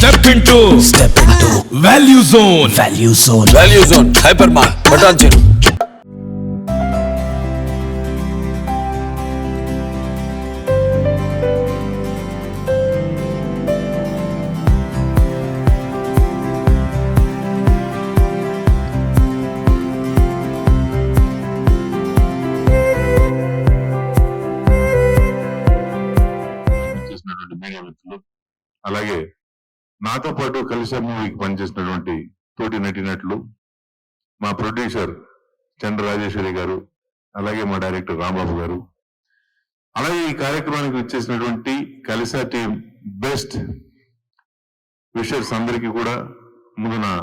Step into Value Zone. Value Zone. Hypermart. Patanjali. Media మిత్రులు, అలాగే నాతో పాటు కలిసి మూవీకి పనిచేసినటువంటి తోటి నటినట్లు మా ప్రొడ్యూసర్ చంద్ర రాజేశ్వరి గారు, అలాగే మా డైరెక్టర్ రాంబాబు గారు, అలాగే ఈ కార్యక్రమానికి వచ్చేసినటువంటి కలిసా టీం బెస్ట్ విషర్స్ అందరికీ కూడా ముందు నా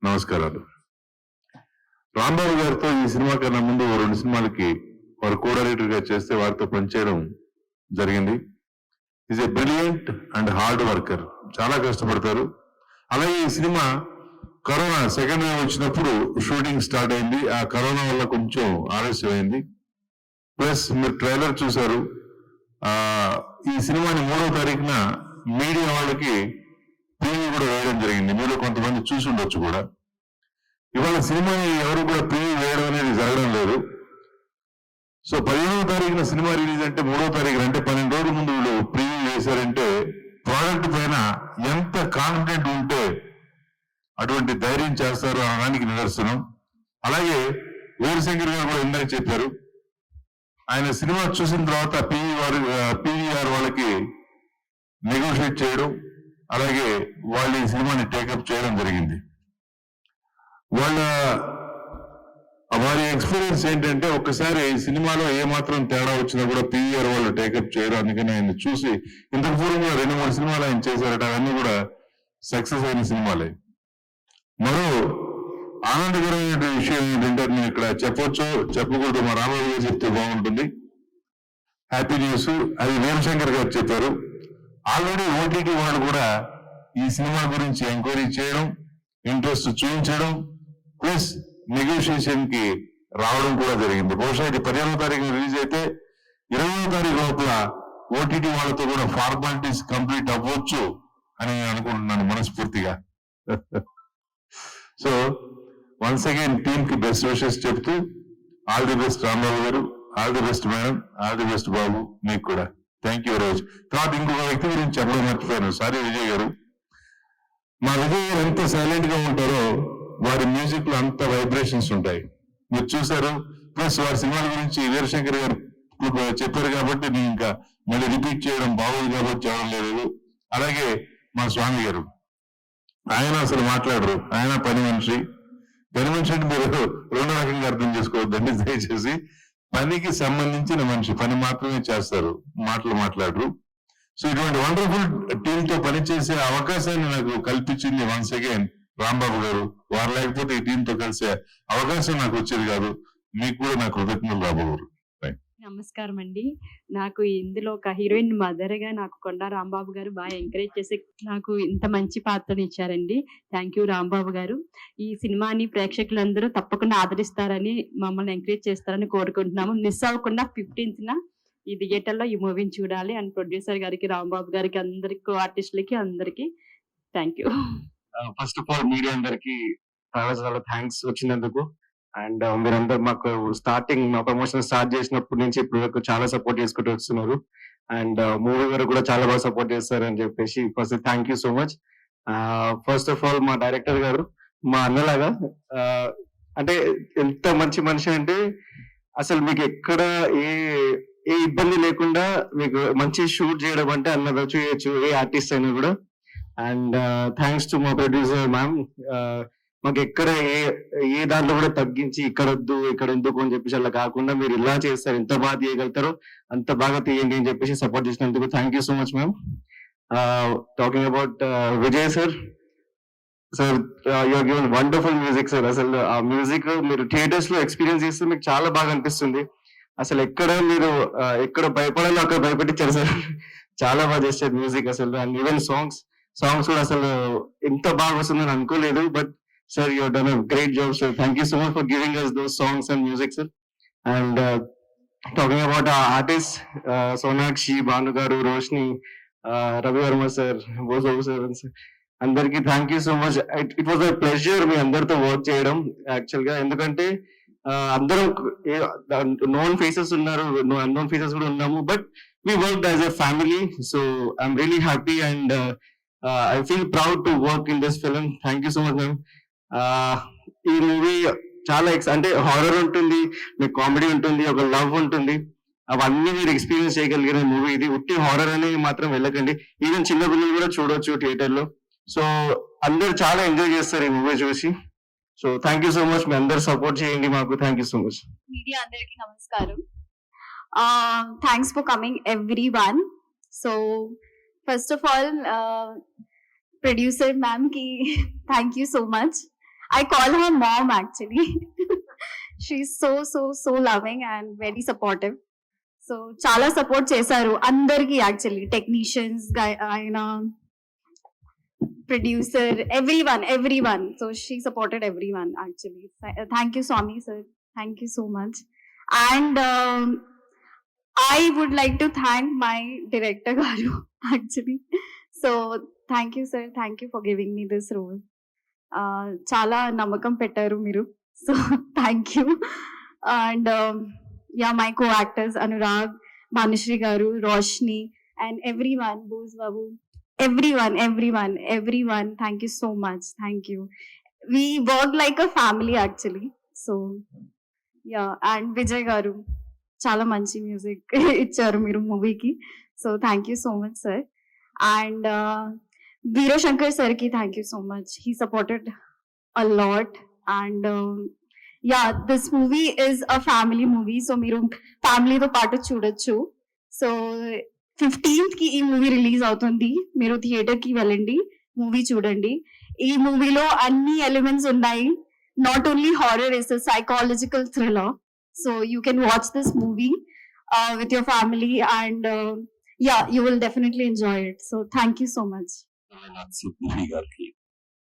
నమస్కారాలు. రాంబాబు గారితో ఈ సినిమా కన్నా ముందు 2 సినిమాలకి వారు కో డైరెక్టర్ గా చేస్తే వారితో పనిచేయడం జరిగింది. Is a brilliant and hard worker, చాలా కష్టపడతారు. అలాగే ఈ సినిమా కరోనా సెకండ్ వేవ్ వచ్చినప్పుడు షూటింగ్ స్టార్ట్ అయింది. ఆ కరోనా వల్ల కొంచెం ఆలస్యం అయింది. ప్లస్ మీరు ట్రైలర్ చూశారు. ఈ సినిమాని 3వ తారీఖున మీడియా వాళ్ళకి ప్రీవ్యూ కూడా వేయడం జరిగింది. మీరు కొంతమంది చూసి ఉండొచ్చు కూడా. ఇవాళ సినిమాని ఎవరు కూడా ప్రీవ్యూ వేయడం అనేది జరగడం లేదు. సో 15వ తారీఖున సినిమా రిలీజ్ అంటే 3వ తారీఖున అంటే 12 రోజుల ముందు వీళ్ళు ప్రీవ్యూ వేశారంటే ప్రోడక్ట్ పైన ఎంత కాన్ఫిడెంట్ ఉంటే అటువంటి ధైర్యం చేస్తారు అనడానికి నిదర్శనం. అలాగే వీరశంకర్ గారు కూడా ఇందాక చెప్పారు, ఆయన సినిమా చూసిన తర్వాత పీవీఆర్ వాళ్ళకి నెగోషియేట్ చేయడం, అలాగే వాళ్ళు ఈ సినిమాని టేకప్ చేయడం జరిగింది. వారి ఎక్స్పీరియన్స్ ఏంటంటే ఒక్కసారి సినిమాలో ఏమాత్రం తేడా వచ్చినా కూడా పీవీఆర్ వాళ్ళు టేకప్ చేయడం. అందుకని ఆయన చూసి ఇంతకు పూర్వం కూడా 2-3 సినిమాలు ఆయన చేశారట. అవన్నీ కూడా సక్సెస్ అయిన సినిమాలే. మరో ఆనందకరమైన విషయం ఏంటంటే నేను ఇక్కడ చెప్పొచ్చు చెప్పకూడదు, మా రామారావు గారు చెప్తే బాగుంటుంది. హ్యాపీ న్యూస్, అది వీరశంకర్ గారు చెప్పారు. ఆల్రెడీ ఓటీటీ వాళ్ళు కూడా ఈ సినిమా గురించి ఎంక్వైరీ చేయడం, ఇంట్రెస్ట్ చూపించడం, ప్లస్ నెగోషియేషన్ కి రావడం కూడా జరిగింది. బహుశా ఇది 15వ తారీఖున రిలీజ్ అయితే 20వ తారీఖు లోపల ఓటీటీ వాళ్ళతో కూడా ఫార్మాలిటీస్ కంప్లీట్ అవ్వచ్చు అని నేను అనుకుంటున్నాను మనస్ఫూర్తిగా. సో వన్స్ అగైన్ టీమ్ కి బెస్ట్ విషెస్ చెప్తూ all the best Rambabu garu, all the best madam, all the best Babu, మీకు కూడా థ్యాంక్ యూ రోజు. తర్వాత ఇంకొక వ్యక్తి గురించి చెప్పడం మర్చిపోయాను, సారీ విజయ్ గారు. మా విజయ్ గారు ఎంత సైలెంట్ గా ఉంటారో వారి మ్యూజిక్ లో అంత వైబ్రేషన్స్ ఉంటాయి, మీరు చూసారు. ప్లస్ వారి సినిమాల గురించి వీరశంకర్ గారు చెప్పారు కాబట్టి నేను ఇంకా మళ్ళీ రిపీట్ చేయడం బాగోదు కాబట్టి చేయడం లేదు. అలాగే మా స్వామి గారు, ఆయన అసలు మాట్లాడరు, ఆయన పని మనిషి అంటే మీరు 2 రకంగా అర్థం చేసుకోవద్దండి దయచేసి. పనికి సంబంధించిన మనిషి, పని మాత్రమే చేస్తారు, మాటలు మాట్లాడరు. సో ఇటువంటి వండర్ఫుల్ టీమ్ తో పనిచేసే అవకాశాన్ని నాకు కల్పించింది వన్స్ అగైన్ రాంబాబు గారు. వారు లేకపోతే ఈ టీంతో కలిసే అవకాశం నాకు వచ్చేది కాదు. మీకు కూడా నా కృతజ్ఞతలు రాంబాబు గారు. నమస్కారం అండి. నాకు ఇందులో ఒక హీరోయిన్ మదర్ గా నాకు కొండా రాంబాబు గారు బాగా ఎంకరేజ్ చేసి నాకు ఇంత మంచి పాత్రను ఇచ్చారండి. థ్యాంక్ యూ రాంబాబు గారు. ఈ సినిమాని ప్రేక్షకులందరూ తప్పకుండా ఆదరిస్తారని, మమ్మల్ని ఎంకరేజ్ చేస్తారని కోరుకుంటున్నాము. మిస్ అవ్వకుండా 15న ఈ థియేటర్లో ఈ మూవీని చూడాలి. అండ్ ప్రొడ్యూసర్ గారికి, రాంబాబు గారికి, అందరికి, ఆర్టిస్టులకి అందరికి thank you. First of all media అందరికి చాలా చాలా థ్యాంక్స్ వచ్చినందుకు. అండ్ మీరందరూ మాకు స్టార్టింగ్ మా ప్రమోషన్ స్టార్ట్ చేసినప్పటి నుంచి ఇప్పుడు వరకు చాలా సపోర్ట్ చేసుకుంటూ వస్తున్నారు. అండ్ మూవీ గారు కూడా చాలా బాగా సపోర్ట్ చేస్తారని చెప్పేసి first thank you so much. First of all మా డైరెక్టర్ గారు మా అన్నలాగా, అంటే ఎంత మంచి మనిషి అంటే అసలు మీకు ఎక్కడ ఏ ఇబ్బంది లేకుండా మీకు మంచి షూట్ చేయడం అంటే అన్న చేయొచ్చు ఏ ఆర్టిస్ట్ అయినా కూడా. అండ్ థ్యాంక్స్ టు మా ప్రొడ్యూసర్ మ్యామ్, మాకు ఎక్కడ ఏ దాంట్లో కూడా తగ్గించి ఇక్కడ వద్దు ఇక్కడ ఎందుకు అని చెప్పేసి అలా కాకుండా మీరు ఇలా చేస్తారు, ఎంత బాగా తీయగలుగుతారో అంత బాగా తీయండి అని చెప్పేసి సపోర్ట్ చేసినందుకు thank you so much ma'am. Talking about Vijay sir, you're given wonderful music sir. అసలు ఆ మ్యూజిక్ మీరు థియేటర్స్ లో ఎక్స్పీరియన్స్ చేస్తే మీకు చాలా బాగా అనిపిస్తుంది. అసలు ఎక్కడ మీరు ఎక్కడ భయపడాలో అక్కడ భయపెట్టించారు సార్. చాలా బాగా చేస్తారు మ్యూజిక్ అసలు. అండ్ ఈవెన్ సాంగ్స్ కూడా అసలు ఎంత బాగా వస్తుందని అనుకోలేదు. But sir you done a great job sir. Thank you so much for giving us those songs and music sir. And talking about our artists, Sonakshi, Banu garu, Roshni, Ravi Verma sir, Bozo sir, అందరికి thank you so much. It was a pleasure మీ అందరితో work చేయడం actual గా. ఎందుకంటే అందరం known faces ఉన్నారు, unknown faces కూడా ఉన్నాము, but we worked as a family, so I'm really happy and I feel proud to work in this film. Thank you so much, ma'am. ఈ మూవీ చాలా అంటే హారర్ ఉంటుంది, మీకు కామెడీ ఉంటుంది, ఒక లవ్ ఉంటుంది, అవన్నీ మీరు ఎక్స్పీరియన్స్ చేయగలిగిన మూవీ ఇది. ఉట్టి హారర్ అని మాత్రం వెళ్ళకండి, ఈవెన్ చిన్న పిల్లలు కూడా చూడొచ్చు థియేటర్ లో. సో అందరు చాలా ఎంజాయ్ చేస్తారు ఈ మూవీ చూసి. So thank you so much, మీ అందరు సపోర్ట్ చేయండి మాకు. Thank you so much. Media అందరికీ నమస్కారం. Thanks for coming, everyone. So, first of all, producer ma'am ki thank you so much. I call her mom actually. She's so loving and very supportive. So, chala support chesaru andarki actually, technicians, producer, everyone. So, she supported everyone actually. Thank you, Swami sir. Thank you so much. And I would like to thank my director Garu actually. So thank you sir, thank you for giving me this role. Chala namakam pettaru miru, so thank you. And yeah, my co-actors Anurag, Manishri Garu, Roshni, and everyone, Bose Babu, everyone, thank you so much. Thank you. We worked like a family actually. So yeah, and Vijay Garu, చాలా మంచి music ఇచ్చారు మీరు మూవీకి. So thank you so much sir. And Veerashankar సార్కి thank you so much. He supported a lot. And yeah, this movie is a family movie, so మీరు ఫ్యామిలీతో పాటు చూడొచ్చు. సో 15th కి ఈ మూవీ రిలీజ్ అవుతుంది, మీరు థియేటర్ కి వెళ్ళండి, మూవీ చూడండి. ఈ మూవీలో అన్ని ఎలిమెంట్స్ ఉన్నాయి. Not only horror, is a psychological thriller. So you can watch this movie with your family and yeah, you will definitely enjoy it. So thank you so much. Siddiqui గారికి,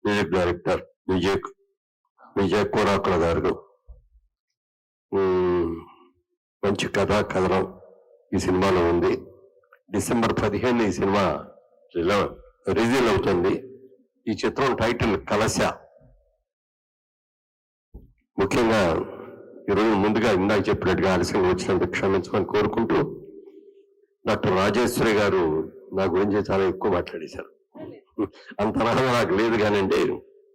music director Vijay Korakula గారు, మంచి కథనం ఈ సినిమాలో ఉంది. December 15 ఈ cinema release అవుతుంది. ఈ చిత్రం టైటిల్ కలశ. ముఖ్యంగా ఈరోజు ముందుగా ఇందాక చెప్పినట్టుగా ఆలస్యంగా వచ్చినందుకు క్షమించమని కోరుకుంటూ, డాక్టర్ రాజేశ్వరి గారు నా గురించి చాలా ఎక్కువ మాట్లాడేశారు. అంత అనుభవం నాకు లేదు కానండి,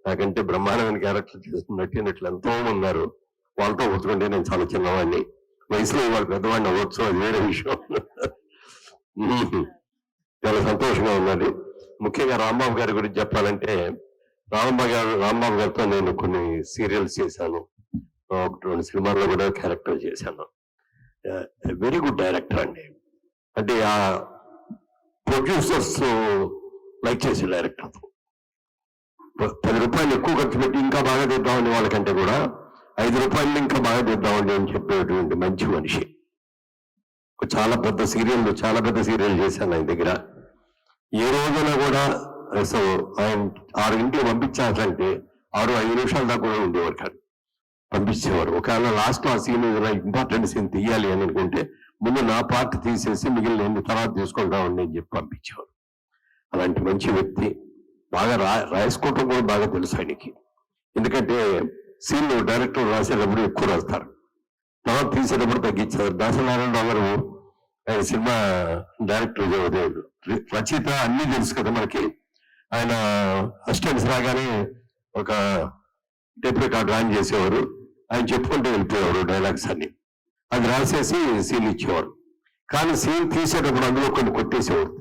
నాకంటే బ్రహ్మాండమైన క్యారెక్టర్ నటినట్లు ఎంతో ఉన్నారు. వాళ్ళతో పోల్చుకుంటే నేను చాలా చిన్నవాడిని, వయసులో వాళ్ళు పెద్దవాడిని అవ్వచ్చు, అది వేరే విషయం. చాలా సంతోషంగా ఉన్నది. ముఖ్యంగా రాంబాబు గారి గురించి చెప్పాలంటే, రాంబాబు గారితో నేను కొన్ని సీరియల్స్ చేశాను, 1-2 సినిమాల్లో కూడా క్యారెక్టర్ చేశాను. వెరీ గుడ్ డైరెక్టర్ అండి. అంటే ఆ ప్రొడ్యూసర్స్ లైక్ చేసే డైరెక్టర్. 10 రూపాయలు ఎక్కువ ఖర్చు పెట్టి ఇంకా బాగా తీద్దామని వాళ్ళకంటే కూడా 5 రూపాయలు ఇంకా బాగా తీద్దామండి అని చెప్పేటువంటి మంచి మనిషి. చాలా పెద్ద సీరియల్ చేశాను ఆయన దగ్గర. ఏ రోజున కూడా అసలు ఆయన 6 పంపించాలంటే 6-5 నిమిషాల దాకా కూడా ఉండేవారు కాదు, పంపించేవారు. ఒకవేళ లాస్ట్ ఆ సీన్ ఏదైనా ఇంపార్టెంట్ సీన్ తీయాలి అని అనుకుంటే ముందు నా పార్ట్ తీసేసి మిగిలిన తర్వాత తీసుకుంటా ఉండి అని చెప్పి పంపించేవారు. అలాంటి మంచి వ్యక్తి. బాగా రాసుకోవటం కూడా బాగా తెలుసు ఆయనకి. ఎందుకంటే సీన్ డైరెక్టర్ రాసేటప్పుడు ఎక్కువ రాస్తారు, తర్వాత తీసేటప్పుడు తగ్గించారు. దాసనారాయణరావు గారు ఆయన సినిమా డైరెక్టర్, రచయిత, అన్ని తెలుసు కదా మనకి. ఆయన అసిస్టెంట్స్ రాగానే ఒక టేప్ రికార్డ్ ఆన్ చేసేవారు, ఆయన చెప్పుకుంటూ వెళ్ళిపోయేవారు డైలాగ్స్ అన్ని. అది రాసేసి సీన్ ఇచ్చేవారు. కానీ సీన్ తీసేటప్పుడు అందులో కొన్ని కొట్టేసేవారు.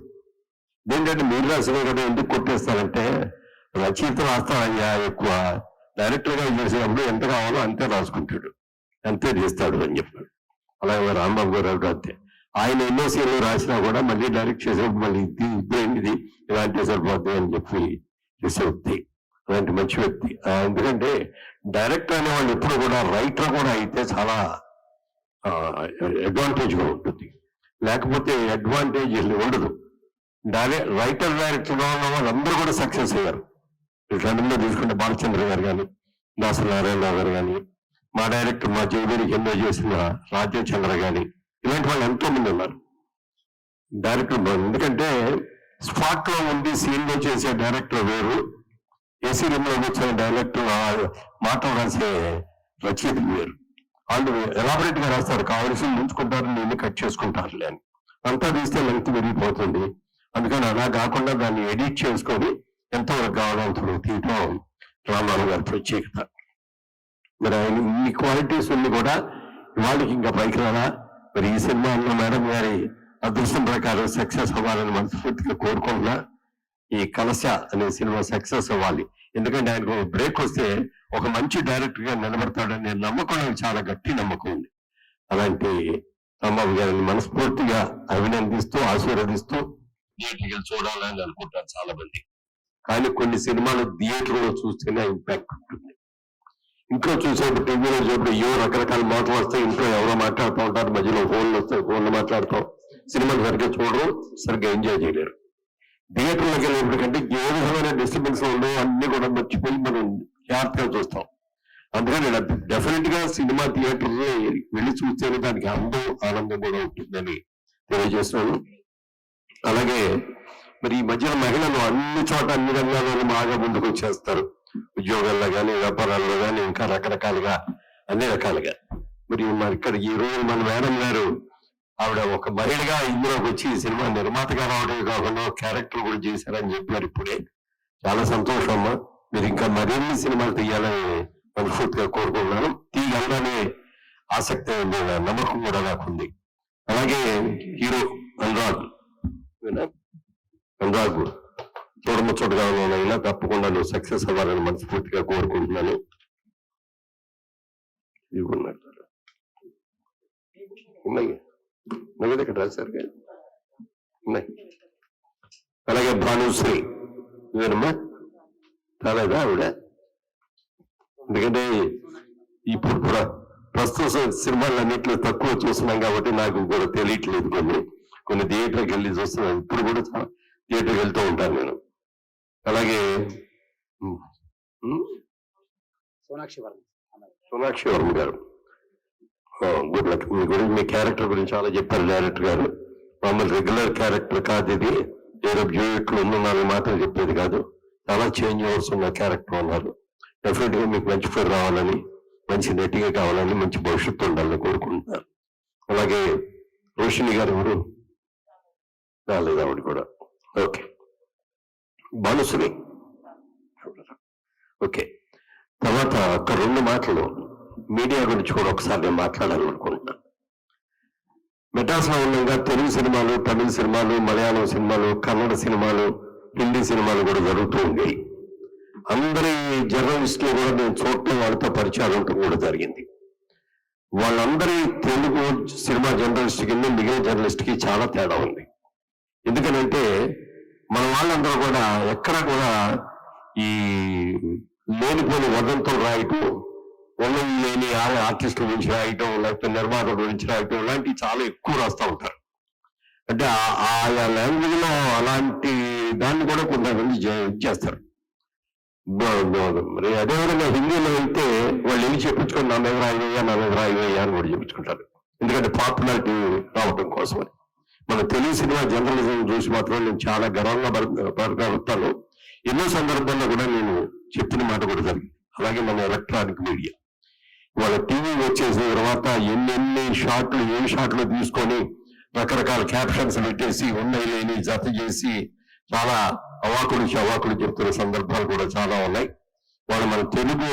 ఏంటంటే మీరు రాసినవి కదా ఎందుకు కొట్టేస్తారంటే, రచయిత రాస్తాడయ్యా ఎక్కువ, డైరెక్టర్ గా చేసేటప్పుడు ఎంత కావాలో అంతే రాసుకుంటాడు, అంతే చేస్తాడు అని చెప్పాడు. అలాగే రాంబాబు గారు అంతే. ఆయన ఎన్నో సీన్లు రాసినా కూడా మళ్ళీ డైరెక్ట్ చేసేటప్పుడు మళ్ళీ ఇది ఇలాంటి సరిపోద్ది అని చెప్పి చేసే వ్యక్తి. అలాంటి మంచి వ్యక్తి. ఎందుకంటే డైరెక్టర్ అనే వాళ్ళు ఎప్పుడు కూడా రైటర్ కూడా అయితే చాలా అడ్వాంటేజ్ గా ఉంటుంది, లేకపోతే అడ్వాంటేజ్ ఉండదు. రైటర్ డైరెక్టర్ వాళ్ళందరూ కూడా సక్సెస్ అయ్యారు. ఇట్లా తీసుకుంటే బాలచంద్ర గారు కానీ, దాసనారాయణరావు గారు కానీ, మా డైరెక్టర్ మా జైవేరికి ఎన్నో చేసిన రాజేవ్ చంద్ర కానీ, ఇలాంటి వాళ్ళు ఎంతో మంది ఉన్నారు డైరెక్టర్. ఎందుకంటే స్పాట్ లో ఉండి సీన్ లో చేసే డైరెక్టర్ వేరు, ఏసీ రూమ్ లో కూర్చొని డైరెక్టర్ మాటలు రాసే రచయితలు వేరు. వాళ్ళు ఎలాబరేట్ గా రాస్తారు, కావాల్సి ముంచుకుంటారు, నేను కట్ చేసుకుంటారులే అని. అంతా తీస్తే లెంగ్త్ పెరిగిపోతుంది. అందుకని అలా కాకుండా దాన్ని ఎడిట్ చేసుకొని ఎంతవరకు కావాలో అంతవరకు తీయటం రామారావు గారి ప్రత్యేకత. మరి ఆయన ఇన్ని క్వాలిటీస్ ఉంది కూడా వాళ్ళకి ఇంకా పైకి రాలా. మరి ఈ సినిమాలో మేడం గారి అదృష్టం ప్రకారం సక్సెస్ అవ్వాలని మనస్ఫూర్తిగా కోరుకుంటున్నా. ఈ కలశ అనే సినిమా సక్సెస్ అవ్వాలి, ఎందుకంటే ఆయనకు బ్రేక్ వస్తే ఒక మంచి డైరెక్టర్ గా నిలబడతాడనే నమ్మకం నాకు చాలా గట్టి నమ్మకం ఉంది. అలాంటి రాంబాబు గారిని మనస్ఫూర్తిగా అభినందిస్తూ ఆశీర్వదిస్తూ థియేటర్కి చూడాలని అనుకుంటారు చాలా మంది. కానీ కొన్ని సినిమాలు థియేటర్ లో చూస్తేనే ఇంపాక్ట్ ఉంటుంది. ఇంట్లో చూసేప్పుడు టీవీలో చూసేప్పుడు ఏవో రకరకాల మాటలు వస్తాయి, ఇంట్లో ఎవరో మాట్లాడుతూ ఉంటారు, మధ్యలో ఫోన్లు వస్తాయి, ఫోన్లు మాట్లాడతాం, సినిమాలు సరిగ్గా చూడరు, సరిగ్గా ఎంజాయ్ చేయలేరు. థియేటర్లోకి వెళ్ళేప్పటికంటే ఏ విధమైన డిస్టర్బెన్స్ ఉండవు, అన్ని కూడా మర్చిపోయి మనం జాగ్రత్తగా చూస్తాం. అందుకని డెఫినెట్ గా సినిమా థియేటర్ వెళ్ళి చూస్తేనే దానికి ఆనందం కూడా ఉంటుందని తెలియజేస్తున్నాను. అలాగే మరి ఈ మధ్యన మహిళలు అన్ని చోట అన్ని రంగాల్లో బాగా ముందుకు వచ్చేస్తారు, ఉద్యోగాల్లో కానీ వ్యాపారాల్లో కానీ ఇంకా రకరకాలుగా అన్ని రకాలుగా. మరి ఇక్కడ ఈ రోజు మన మేడం గారు ఆవిడ ఒక మహిళగా ఇందులోకి వచ్చి ఈ సినిమా నిర్మాతగా రావడమే కాకుండా క్యారెక్టర్ కూడా చేశారని చెప్పారు ఇప్పుడే. చాలా సంతోషం అమ్మా. మీరు ఇంకా మరిన్ని సినిమాలు తీయాలని మనస్ఫూర్తిగా కోరుకుంటున్నాను. తీయగలనే ఆసక్తి ఉంది, నమ్మకం కూడా నాకుంది. అలాగే హీరో అనురాగ్ చూడముచ్చోటుగా ఉన్నానైనా తప్పకుండా నువ్వు సక్సెస్ అవ్వాలని మనస్ఫూర్తిగా కోరుకుంటున్నాను. ఉన్నాయి ఇక్కడ రాశారు కదా, ఉన్నాయి. అలాగే భానుశ్రీ ఇదేనమ్మా రాలేదా ఆవిడ? ఎందుకంటే ఇప్పుడు ప్రస్తుత సినిమాలు అన్నింటిలో తక్కువ చూస్తున్నాం కాబట్టి నాకు కూడా తెలియట్లేదు. కొన్ని థియేటర్కి వెళ్ళి చూస్తున్నాను, ఇప్పుడు కూడా థియేటర్కి వెళ్తూ ఉంటాను నేను. అలాగే సోనాక్షి వర్మ గారు, గుడ్ లక్. మీ గురించి, మీ క్యారెక్టర్ గురించి చాలా చెప్పారు డైరెక్టర్ గారు. మమ్మల్ని రెగ్యులర్ క్యారెక్టర్ కాదు ఇది, ఏదో డ్యూయెట్లు ఉన్నారని మాత్రం చెప్పేది కాదు, చాలా చేంజ్ ఓవర్స్ ఉన్న క్యారెక్టర్ ఉన్నారు. డెఫినెట్ గా మీకు మంచి పేరు రావాలని, మంచి నటిగా కావాలని, మంచి భవిష్యత్తు ఉండాలని కోరుకుంటున్నారు. అలాగే రోషిని గారు ఎవరు రాలేదు, ఆవిడ కూడా. Okay, Bhanusri okay. తర్వాత ఒక 2 మాటలు మీడియా గురించి కూడా ఒకసారి నేను మాట్లాడాలనుకుంటున్నాను. మెడ్రాస్ లో ఉండగా తెలుగు సినిమాలు, తమిళ సినిమాలు, మలయాళం సినిమాలు, కన్నడ సినిమాలు, హిందీ సినిమాలు కూడా జరుగుతూ ఉండేవి. అందరి జర్నలిస్టులు కూడా నేను చూడటం, వాళ్ళతో పరిచయాలు ఉండటం కూడా జరిగింది. వాళ్ళందరి తెలుగు సినిమా జర్నలిస్ట్ కి మిగిలిన జర్నలిస్ట్ కి చాలా తేడా ఉంది. ఎందుకనంటే మన వాళ్ళందరూ కూడా ఎక్కడ కూడా ఈ లేనిపోని వదంతులు రాయటం, ఉన్నది లేని ఆర్టిస్టుల గురించి రాయటం, లేకపోతే నిర్మాతల గురించి రాయటం, ఇలాంటివి చాలా ఎక్కువ రాస్తూ ఉంటారు. అంటే ఆయా లాంగ్వేజ్ లో అలాంటి దాన్ని కూడా కొంతమంది చేస్తారు. మరి అదేవిధంగా హిందీలో అయితే వాళ్ళు ఏమి చెప్పించుకొని నా మీద రాయివయ్యా, నా మీద రాయివయ్యా అని కూడా చెప్పించుకుంటారు. ఎందుకంటే పాపులారిటీ రావడం కోసమని. మన తెలుగు సినిమా జర్నలిజం చూసి మాత్రం నేను చాలా గర్వంగా పడతాను. ఎన్నో సందర్భాల్లో కూడా నేను చెప్పిన మాట కూడా జరిగింది. అలాగే మన ఎలక్ట్రానిక్ మీడియా వాళ్ళ టీవీ వచ్చేసిన తర్వాత ఎన్ని షాట్లు, ఏ షాట్లు తీసుకొని రకరకాల క్యాప్షన్స్ పెట్టేసి ఉన్నాయి లేని జత చేసి చాలా అవాకులు చెప్తున్న సందర్భాలు కూడా చాలా ఉన్నాయి. వాళ్ళు మన తెలుగు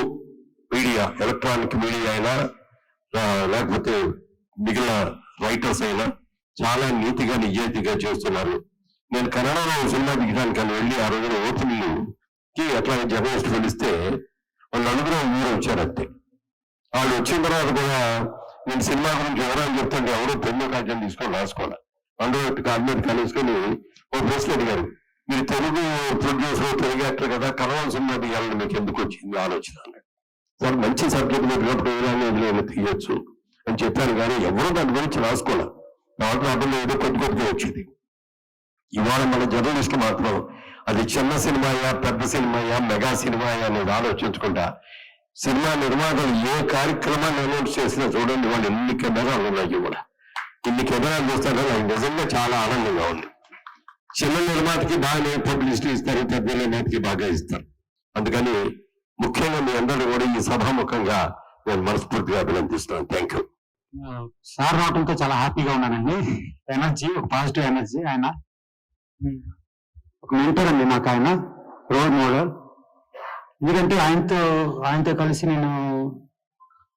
మీడియా, ఎలక్ట్రానిక్ మీడియా అయినా లేకపోతే మిగిలిన రైటర్స్ అయినా చాలా నీతిగా నిజాయితీగా చేస్తున్నారు. నేను కన్నడలో సినిమా దిగడానికి వెళ్ళి ఆ రోజున ఓపెనింగ్ కి అట్లా జర్నలిస్ట్ పిలిస్తే వాళ్ళు నలుగురు ఊరు వచ్చారంతే. వాళ్ళు వచ్చిన తర్వాత కూడా నేను సినిమా గురించి ఎవరైనా చెప్తుంటే ఎవరో పెన్ను కాగితం తీసుకొని రాసుకోవాలి. అందరూ అందరూ కలిసుకొని ఓ ప్రశ్న అడిగారు, మీరు తెలుగు ప్రొడ్యూసర్, తెలుగు యాక్టర్ కదా, కన్నడ సినిమా దిగాలని మీకు ఎందుకు వచ్చింది ఆలోచన అన్నాడు. వాళ్ళు మంచి సబ్జెక్ట్ పెట్టినప్పుడు ఏదైనా తీయొచ్చు అని చెప్పాను, కానీ ఎవరో దాని గురించి రాసుకోవాలి. దాంట్లో అర్థంలో ఏదో కొద్దిగా వచ్చింది. ఇవాళ మన జర్నలిస్ట్ మాత్రం అది చిన్న సినిమాయా, పెద్ద సినిమాయా, మెగా సినిమాయా అనేది ఆలోచించకుండా సినిమా నిర్మాతలు ఏ కార్యక్రమాన్ని అనౌన్స్ చేసినా చూడండి, వాళ్ళు ఎన్ని కెమెరాలు ఉన్నాయి. కూడా ఇన్ని కెమెరాలు చూస్తే నాకు నిజంగా చాలా ఆనందంగా ఉంది. చిన్న నిర్మాతకి బాగా పబ్లిసిటీ ఇస్తారు, పెద్ద నిర్మాతకి బాగా ఇస్తారు. అందుకని ముఖ్యంగా మీ అందరూ కూడా ఈ సభాముఖంగా నేను మనస్ఫూర్తిగా అభినందిస్తున్నాను. Thank you. సార్ రావడంతో చాలా హ్యాపీగా ఉన్నానండి. ఎనర్జీ, ఒక పాజిటివ్ ఎనర్జీ. ఆయన ఒక మెంటర్ అండి నాకు, ఆయన రోల్ మోడల్. ఎందుకంటే ఆయనతో కలిసి నేను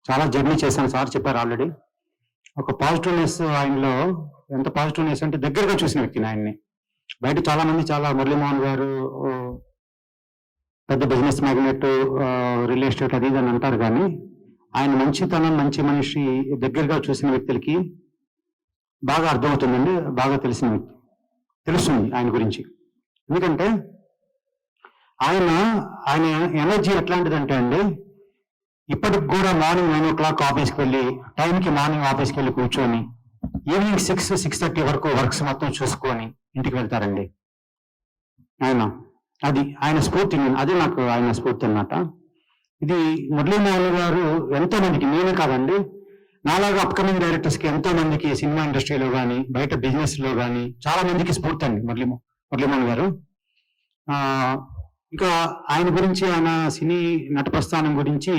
చాలా జర్నీ చేశాను. సార్ చెప్పారు ఆల్రెడీ. ఒక పాజిటివ్నెస్ ఆయనలో, ఎంత పాజిటివ్నెస్ అంటే దగ్గరగా చూసిన వ్యక్తిని ఆయన్ని. బయట చాలా మంది మురళీమోహన్ గారు పెద్ద బిజినెస్ మ్యాగ్నెట్, రియల్ ఎస్టేట్ అది ఇది అని అంటారు, కానీ ఆయన మంచితనం, మంచి మనిషి దగ్గరగా చూసిన వ్యక్తులకి బాగా అర్థమవుతుందండి, బాగా తెలిసిన వ్యక్తి తెలుస్తుంది ఆయన గురించి. ఎందుకంటే ఆయన ఎనర్జీ ఎట్లాంటిదంటే అండి, ఇప్పటికి కూడా మార్నింగ్ 9 o'clock ఆఫీస్కి వెళ్ళి, టైంకి మార్నింగ్ ఆఫీస్కి వెళ్ళి కూర్చొని ఈవినింగ్ 6-6:30 వరకు వర్క్స్ మొత్తం చూసుకొని ఇంటికి వెళ్తారండి ఆయన. అది ఆయన స్ఫూర్తి, అదే నాకు ఆయన స్ఫూర్తి అన్నమాట. ఇది మురళీమోహన్ గారు ఎంతో మందికి, నేనే కాదండి, నాలాగా అప్కమింగ్ డైరెక్టర్స్ కి ఎంతో మందికి సినిమా ఇండస్ట్రీలో కానీ బయట బిజినెస్ లో కానీ చాలా మందికి స్ఫూర్తి అండి మురళీమోహన్ గారు. ఇంకా ఆయన గురించి, ఆయన సినీ నట ప్రస్థానం గురించి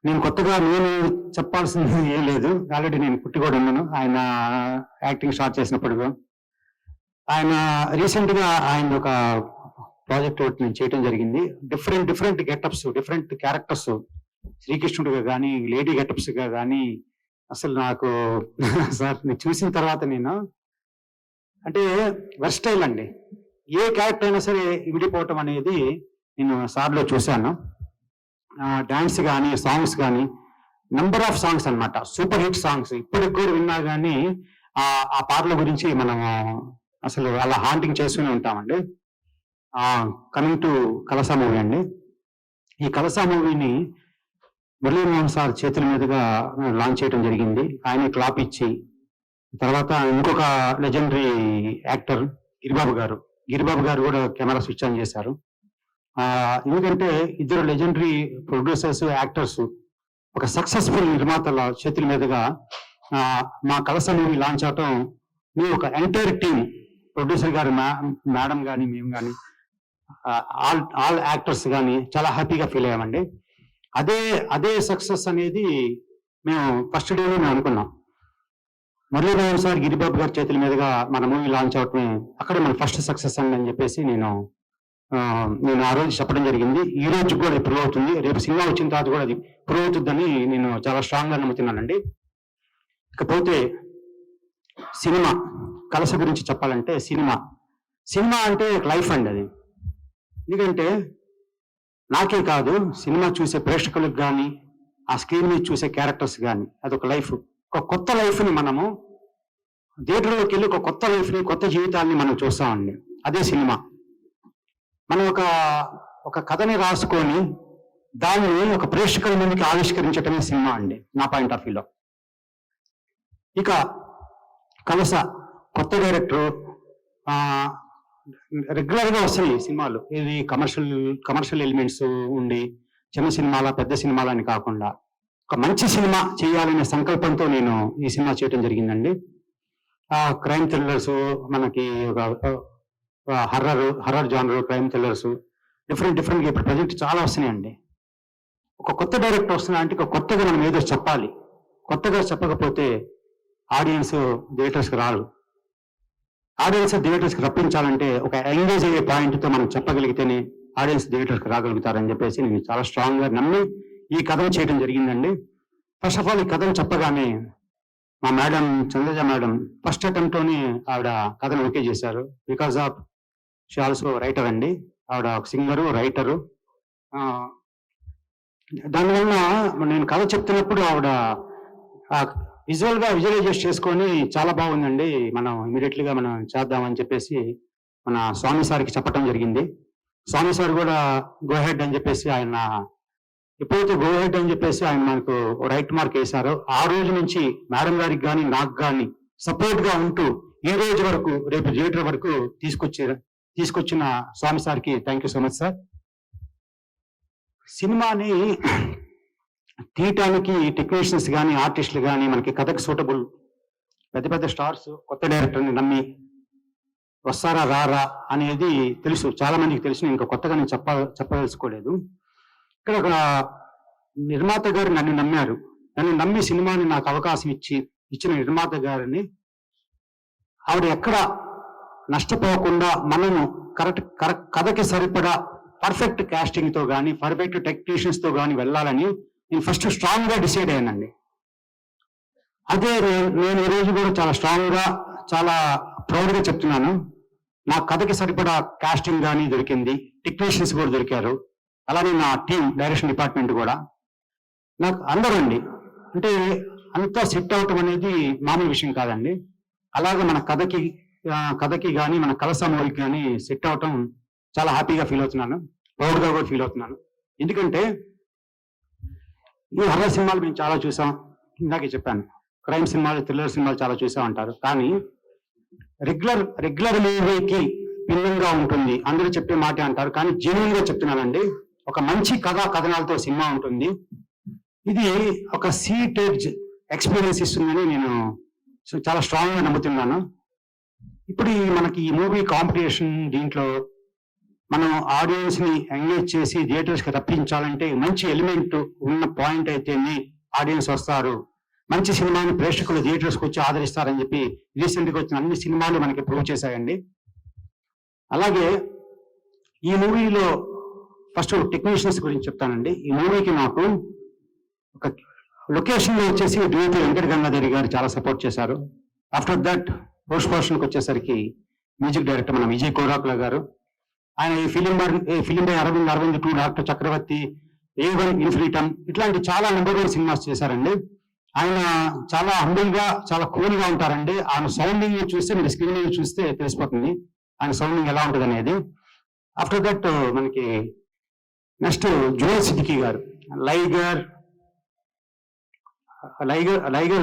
నేను కొత్తగా చెప్పాల్సింది ఏం లేదు. ఆల్రెడీ నేను పుట్టి కూడా ఉన్నాను ఆయన యాక్టింగ్ స్టార్ట్ చేసినప్పుడు. ఆయన రీసెంట్ గా ఆయన ఒక ప్రాజెక్ట్ ఒకటి నేను చేయడం జరిగింది. డిఫరెంట్ గెటప్స్, డిఫరెంట్ క్యారెక్టర్స్, శ్రీకృష్ణుడిగా కానీ లేడీ గెటప్స్ గా కానీ, అసలు నాకు సార్ చూసిన తర్వాత నేను అంటే వెర్స్టైల్ అండి, ఏ క్యారెక్టర్ అయినా సరే విడిపోవటం అనేది నేను సార్లో చూశాను. డాన్స్ కానీ, సాంగ్స్ కానీ, నంబర్ ఆఫ్ సాంగ్స్ అన్నమాట, సూపర్ హిట్ సాంగ్స్ ఇప్పటికి కూడా విన్నా కానీ ఆ పాటల గురించి మనం అసలు అలా హాంటింగ్ చేస్తూనే ఉంటామండి. కమింగ్ టు కలసా మూవీ అండి. ఈ కలసా మూవీని మురళీమోహన్ సార్ చేతుల మీదుగా లాంచ్ చేయడం జరిగింది. ఆయన క్లాప్ ఇచ్చి, తర్వాత ఇంకొక లెజెండరీ యాక్టర్ గిరిబాబు గారు కూడా కెమెరా స్విచ్ ఆన్ చేశారు. ఎందుకంటే ఇద్దరు లెజెండరీ ప్రొడ్యూసర్స్, యాక్టర్స్ ఒక సక్సెస్ఫుల్ నిర్మాతల చేతుల మీదుగా మా కలసా మూవీ లాంచ్ అవటం, మేము ఒక ఎంటైర్ టీమ్, ప్రొడ్యూసర్ గారు, మేడం కానీ, మేము కానీ, ఆల్ యాక్టర్స్ కానీ చాలా హ్యాపీగా ఫీల్ అయ్యామండి. అదే సక్సెస్ అనేది మేము ఫస్ట్ డేలో మేము అనుకున్నాం. మురళీమోహన్ సార్, గిరిబాబు గారి చేతుల మీదుగా మన మూవీ లాంచ్ అవటమే అక్కడే మన ఫస్ట్ సక్సెస్ అని చెప్పేసి నేను ఆ రోజు చెప్పడం జరిగింది. ఈ రోజు కూడా ప్రూవ్ అవుతుంది, రేపు సినిమా వచ్చిన తర్వాత కూడా అది ప్రూవ్ అవుతుందని నేను చాలా స్ట్రాంగ్ గా నమ్ముతున్నానండి. ఇకపోతే సినిమా కలస గురించి చెప్పాలంటే, సినిమా అంటే లైఫ్ అండి అది. ఎందుకంటే నాకే కాదు, సినిమా చూసే ప్రేక్షకులకు కానీ, ఆ స్క్రీన్ మీద చూసే క్యారెక్టర్స్ కానీ, అదొక లైఫ్. ఒక కొత్త లైఫ్ని మనము థియేటర్లోకి వెళ్ళి ఒక కొత్త లైఫ్ని, కొత్త జీవితాన్ని మనం చూస్తామండి. అదే సినిమా. మనం ఒక కథని రాసుకొని దాన్ని ఒక ప్రేక్షకుల ముందుకి ఆవిష్కరించటమే సినిమా అండి, నా పాయింట్ ఆఫ్ వ్యూలో. ఇక కలస కొత్త డైరెక్టర్, రెగ్యులర్ గా వస్తాయి సినిమాలు. ఇది కమర్షియల్ ఎలిమెంట్స్ ఉండి, చిన్న సినిమాల పెద్ద సినిమాల అని కాకుండా ఒక మంచి సినిమా చేయాలనే సంకల్పంతో నేను ఈ సినిమా చేయడం జరిగిందండి. క్రైమ్ థ్రిల్లర్స్, మనకి ఒక horror genre, crime thrillers, different ఇప్పుడు ప్రజెంట్ చాలా వస్తున్నాయండి. ఒక కొత్త డైరెక్టర్ వస్తున్నా అంటే ఒక కొత్తగా మనం ఏదో చెప్పాలి. కొత్తగా చెప్పకపోతే ఆడియన్స్ థియేటర్స్కి రారు. ఆడియన్స్ థియేటర్స్కి రప్పించాలంటే ఒక ఎంగేజ్ అయ్యే పాయింట్తో మనం చెప్పగలిగితేనే ఆడియన్స్ థియేటర్స్కి రాగలుగుతారని చెప్పేసి నేను చాలా స్ట్రాంగ్ గా నమ్మి ఈ కథను చేయడం జరిగిందండి. ఫస్ట్ ఆఫ్ ఆల్ ఈ కథను చెప్పగానే మా మేడం చంద్రజ మేడం ఫస్ట్ అటెంప్ట్లోనే ఆవిడ కథను ఓకే చేశారు. Because of she also writer అండి. ఆవిడ ఒక సింగరు, రైటరు. దానివల్ల నేను కథ చెప్తున్నప్పుడు ఆవిడ విజువలైజ్ చేసుకొని చాలా బాగుందండి, మనం ఇమీడియట్లీగా మనం చేద్దామని చెప్పేసి మన స్వామి సార్కి చెప్పడం జరిగింది. స్వామి సార్ కూడా గో హెడ్ అని చెప్పేసి, ఆయన ఎప్పుడైతే గో హెడ్ అని చెప్పేసి ఆయన మనకు రైట్ మార్క్ వేశారో ఆ రోజు నుంచి మేడం గారికి కానీ నాకు కానీ సపోర్ట్ గా ఉంటూ ఈ రోజు వరకు, రేపు థియేటర్ వరకు తీసుకొచ్చిన స్వామి సార్కి thank you so much sir. సినిమాని తీయటానికి టెక్నీషియన్స్ కానీ, ఆర్టిస్టులు కానీ, మనకి కథకు సూటబుల్ పెద్ద స్టార్స్, కొత్త డైరెక్టర్ని నమ్మి వస్తారా రారా అనేది తెలుసు, చాలా మందికి తెలుసు. ఇంకా కొత్తగా నేను చెప్పదలుచుకోలేదు. ఇక్కడ ఒక నిర్మాత గారు నన్ను నమ్మారు. నన్ను నమ్మి సినిమాని నాకు అవకాశం ఇచ్చిన నిర్మాత గారిని ఆవిడ ఎక్కడ నష్టపోకుండా మనము కథకి సరిపడా పర్ఫెక్ట్ కాస్టింగ్ తో కానీ పర్ఫెక్ట్ టెక్నీషియన్స్ తో కానీ వెళ్ళాలని నేను ఫస్ట్ స్ట్రాంగ్ గా డిసైడ్ అయ్యానండి. అదే నేను ఈ రోజు కూడా చాలా స్ట్రాంగ్ గా చాలా ప్రౌడ్ గా చెప్తున్నాను. నా కథకి సరిపడా కాస్టింగ్ కానీ దొరికింది, టెక్నీషియన్స్ కూడా దొరికారు, అలానే నా టీం డైరెక్షన్ డిపార్ట్మెంట్ కూడా నాకు అందరూ అండి. అంటే అంతా సెట్ అవటం అనేది మామూలు విషయం కాదండి. అలాగే మన కథకి కానీ మన కలస మూవీకి కానీ సెట్ అవటం చాలా హ్యాపీగా ఫీల్ అవుతున్నాను, ప్రౌడ్గా కూడా ఫీల్ అవుతున్నాను. ఎందుకంటే ఈ హర్రర్ సినిమాలు మేము చాలా చూసాం, ఇందాకే చెప్పాను. క్రైమ్ సినిమాలు, థ్రిల్లర్ సినిమాలు చాలా చూసాం అంటారు, కానీ రెగ్యులర్ మూవీకి భిన్నంగా ఉంటుంది. అందరూ చెప్పే మాట అంటారు, కానీ జెన్యూన్ గా చెప్తున్నానండి. ఒక మంచి కథనాలతో సినిమా ఉంటుంది. ఇది ఒక సీటెడ్జ్ ఎక్స్పీరియన్స్ ఇస్తుందని నేను చాలా స్ట్రాంగ్ గా నమ్ముతున్నాను. ఇప్పుడు మనకి ఈ మూవీ కాంపిటీషన్ దీంట్లో మనం ఆడియన్స్ ని ఎంగేజ్ చేసి థియేటర్స్ కి రప్పించాలంటే మంచి ఎలిమెంట్ ఉన్న పాయింట్ అయితేనే ఆడియన్స్ వస్తారు, మంచి సినిమాని ప్రేక్షకులు థియేటర్స్ కి వచ్చి ఆదరిస్తారని చెప్పి రీసెంట్ గా వచ్చిన అన్ని సినిమాలు మనకి ప్రూవ్ చేశాయండి. అలాగే ఈ మూవీలో ఫస్ట్ టెక్నీషియన్స్ గురించి చెప్తానండి. ఈ మూవీకి నాకు ఒక లొకేషన్ లో వచ్చేసి డిఓపి వెంకట గంగాధరి గారు చాలా సపోర్ట్ చేశారు. ఆఫ్టర్ దట్ పోస్ట్ ప్రొడక్షన్కి వచ్చేసరికి మ్యూజిక్ డైరెక్టర్ మన విజయ్ కోరాకుల గారు, ఆయన ఈ film by Aravind 2, doctor Chakravarthi, A1, infinitum ఇట్లాంటి చాలా నెంబర్ 1 సినిమాస్ చేశారండి. ఆయన చాలా హంబుల్ గా చాలా కూల్ గా ఉంటారండి. ఆయన సౌండింగ్ చూస్తే మీరు స్క్రీన్ చూస్తే తెలిసిపోతుంది ఆయన సౌండింగ్ ఎలా ఉంటుంది అనేది. ఆఫ్టర్ దట్ మనకి నెక్స్ట్ జువల్ సిద్దికీ గారు లైగర్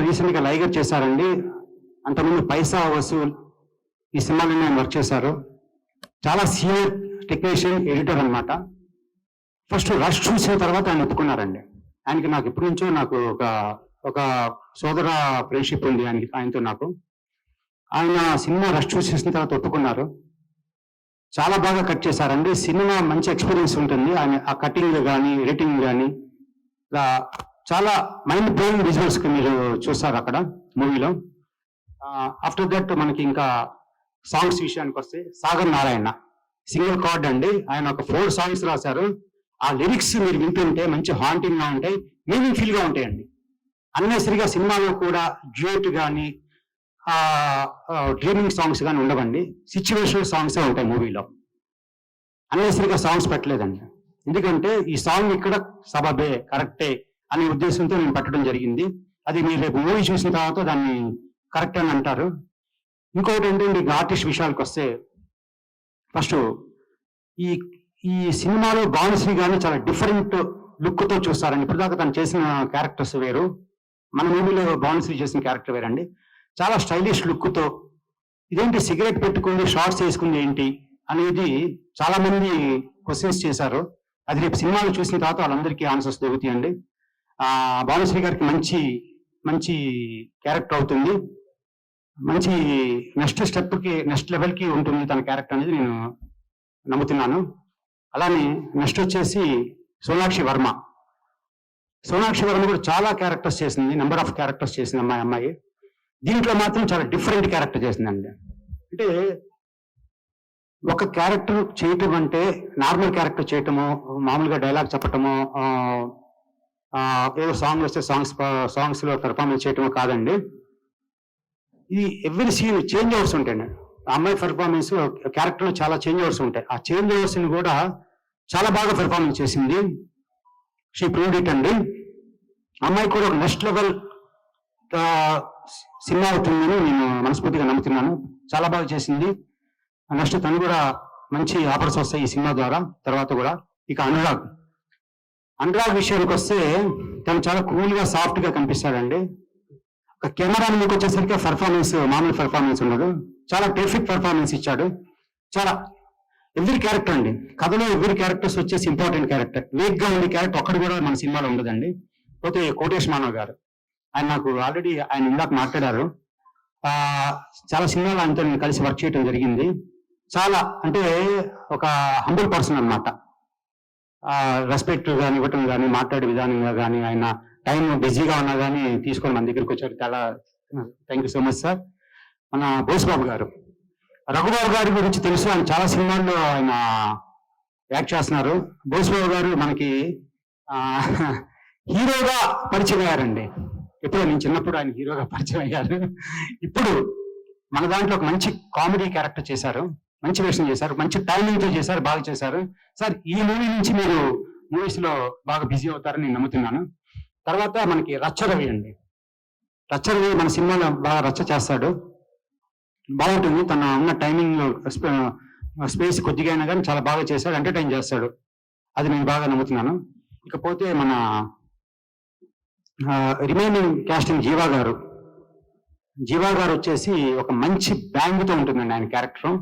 రీసెంట్ గా లైగర్ చేశారండి. అంతకుముందు పైసా వసూల్ ఈ సినిమాలో ఆయన వర్క్ చేశారు. చాలా సీనియర్ టెక్నీషియన్, ఎడిటర్ అనమాట. ఫస్ట్ రష్ చూసిన తర్వాత ఆయన ఒప్పుకున్నారండి. ఆయనకి నాకు ఎప్పటి నుంచో నాకు ఒక సోదర ఫ్రెండ్షిప్ ఉంది ఆయనతో నాకు. ఆయన సినిమా రష్ చూసేసిన తర్వాత ఒప్పుకున్నారు. చాలా బాగా కట్ చేశారండి. సినిమా మంచి ఎక్స్పీరియన్స్ ఉంటుంది. ఆయన ఆ కటింగ్ కానీ ఎడిటింగ్ కానీ చాలా మైండ్ బ్లోయింగ్ విజువల్స్ మీరు చూస్తారు అక్కడ మూవీలో. ఆఫ్టర్ దట్ మనకి ఇంకా సాంగ్స్ విషయానికి వస్తే సాగర్ నారాయణ సింగిల్ కార్డ్ అండి. ఆయన ఒక 4 సాంగ్స్ రాశారు. ఆ లిరిక్స్ మీరు వింటుంటే మంచి హాంటింగ్ గా ఉంటాయి, మీనింగ్ ఫుల్ గా ఉంటాయండి. అన్నెసరిగా సినిమాలో కూడా డ్యూట్ కానీ డ్రీమింగ్ సాంగ్స్ కానీ ఉండవండి, సిచ్యువేషనల్ సాంగ్సే ఉంటాయి మూవీలో. అన్నెసరిగా సాంగ్స్ పెట్టలేదండి, ఎందుకంటే ఈ సాంగ్ ఇక్కడ సబబే కరెక్టే అనే ఉద్దేశంతో నేను పెట్టడం జరిగింది. అది మీరు రేపు మూవీ చూసిన తర్వాత దాన్ని కరెక్ట్ అని అంటారు. ఇంకొకటి ఏంటంటే ఆర్టిస్ట్ విషయాలకు వస్తే ఫస్ట్ ఈ సినిమాలో భానుశ్రీ గారిని చాలా డిఫరెంట్ లుక్ తో చూస్తారండి. ఇప్పుడు దాకా తను చేసిన క్యారెక్టర్స్ వేరు, మన మూవీలో భానుశ్రీ చేసిన క్యారెక్టర్ వేరండి. చాలా స్టైలిష్ లుక్ తో ఇదేంటి సిగరెట్ పెట్టుకుంది షార్ట్స్ వేసుకుంది ఏంటి అనేది చాలా మంది క్వశ్చన్స్ చేశారు. అది రేపు సినిమాలు చూసిన తర్వాత వాళ్ళందరికీ ఆన్సర్స్ దొరుకుతాయండి. భానుశ్రీ గారికి మంచి క్యారెక్టర్ అవుతుంది, మంచి నెక్స్ట్ లెవెల్ కి ఉంటుంది తన క్యారెక్టర్ అనేది నేను నమ్ముతున్నాను. అలానే నెక్స్ట్ వచ్చేసి సోనాక్షి వర్మ కూడా చాలా క్యారెక్టర్స్ చేసింది, నెంబర్ ఆఫ్ క్యారెక్టర్స్ చేసింది అమ్మాయి. దీంట్లో మాత్రం చాలా డిఫరెంట్ క్యారెక్టర్ చేసిందండి. అంటే ఒక క్యారెక్టర్ చేయటం అంటే నార్మల్ క్యారెక్టర్ చేయటము, మామూలుగా డైలాగ్ చెప్పటము, ఏదో సాంగ్ వస్తే సాంగ్స్ లో పెర్ఫార్మెన్స్ చేయటము కాదండి. ఇది ఎవ్రీ సీన్ చేంజ్ ఓవర్స్ ఉంటాయండి. ఆ అమ్మాయి పెర్ఫార్మెన్స్ క్యారెక్టర్ లో చాలా చేంజ్ ఓవర్స్ ఉంటాయి. ఆ చేంజ్ ఓవర్స్ ని కూడా చాలా బాగా పెర్ఫార్మెన్స్ చేసింది. షీ ప్రూవ్డ్ ఇట్ అండి. అమ్మాయి కూడా ఒక నెక్స్ట్ లెవెల్ సినిమా అవుతుందని నేను మనస్ఫూర్తిగా నమ్ముతున్నాను. చాలా బాగా చేసింది. నెక్స్ట్ తను కూడా మంచి ఆఫర్స్ వస్తాయి ఈ సినిమా ద్వారా. తర్వాత కూడా ఇక అనురాగ్ విషయానికి వస్తే తను చాలా కూల్ గా సాఫ్ట్ గా కనిపిస్తాడండి. ఒక కెమెరా మీకు వచ్చేసరికి పెర్ఫార్మెన్స్ మామూలు పెర్ఫార్మెన్స్ ఉండదు, చాలా టెరిఫిక్ పెర్ఫార్మెన్స్ ఇచ్చాడు. చాలా ఎవ్రీ క్యారెక్టర్ అండి, కథలో ఎవ్రీ క్యారెక్టర్స్ వచ్చేసి ఇంపార్టెంట్ క్యారెక్టర్. వీక్ గా ఉండే క్యారెక్టర్ ఒక్కడు కూడా మన సినిమాలో ఉండదండి. పోతే కోటేష్ మానవ్ గారు, ఆయన నాకు ఆల్రెడీ ఆయన ఇందాక మాట్లాడారు. చాలా సినిమాలు ఆయనతో నేను కలిసి వర్క్ చేయడం జరిగింది. చాలా అంటే ఒక హంబుల్ పర్సన్ అన్నమాట. రెస్పెక్ట్ కానీ ఇవ్వటం కానీ మాట్లాడే విధానంగా కానీ ఆయన టైం బిజీగా ఉన్నా కానీ తీసుకొని మన దగ్గరికి వచ్చారు. చాలా thank you so much sir. మన బోసుబాబు గారు, రఘుబాబు గారి గురించి తెలుసు, ఆయన చాలా సినిమాల్లో ఆయన యాక్ట్ చేస్తున్నారు. బోసుబాబు గారు మనకి హీరోగా పరిచయం అయ్యారండి. ఎప్పుడో నేను చిన్నప్పుడు ఆయన హీరోగా పరిచయం అయ్యారు. ఇప్పుడు మన దాంట్లో ఒక మంచి కామెడీ క్యారెక్టర్ చేశారు, మంచి వేషం చేశారు, మంచి టైమింగ్ తో చేశారు, బాగా చేశారు సార్. ఈ మూవీ నుంచి మీరు మూవీస్ లో బాగా బిజీ అవుతారని నేను నమ్ముతున్నాను. తర్వాత మనకి రచ్చరవి అండి. రచ్చరవి మన సినిమాలో బాగా రచ్చ చేస్తాడు, బాగుంటుంది. తన ఉన్న టైమింగ్ స్పేస్ కొద్దిగా అయినా కానీ చాలా బాగా చేశాడు, ఎంటర్టైన్ చేస్తాడు. అది నేను బాగా నమ్ముతున్నాను. ఇకపోతే మన రిమైనింగ్ క్యాస్టింగ్ జీవా గారు వచ్చేసి ఒక మంచి బ్యాంగ్ తో ఉంటుందండి ఆయన క్యారెక్టర్,